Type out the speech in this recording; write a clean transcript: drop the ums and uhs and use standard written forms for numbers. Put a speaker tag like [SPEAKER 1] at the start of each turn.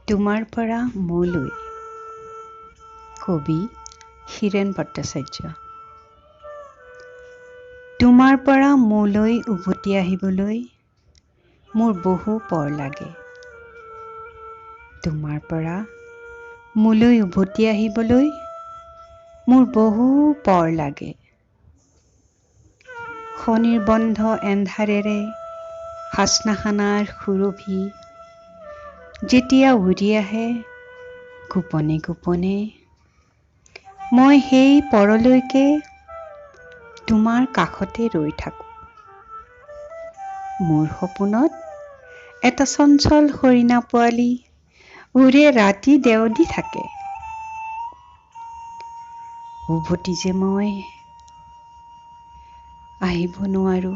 [SPEAKER 1] তোমাৰ পৰা মোলৈ। কবি হীৰেণ ভট্টাচাৰ্য। তোমাৰ পৰা মোলৈ উভতি আহিবলৈ মোৰ বহু পৰ লাগে। তোমাৰ পৰা মোলৈ উভতি আহিবলৈ মোৰ বহু পৰ লাগে। স্বনিৰ্বন্ধ এন্ধাৰেৰে হাচনাহানাৰ সুৰভি যেতিয়া উৰি আহে গোপনে গোপনে, মই সেই পৰলৈকে তোমাৰ কাষতে ৰৈ থাকোঁ। মোৰ সপোনত এটা চঞ্চল হৰিণা পোৱালি উৰে ৰাতি দেউদি থাকে। উভতি যে মই আহিব নোৱাৰো।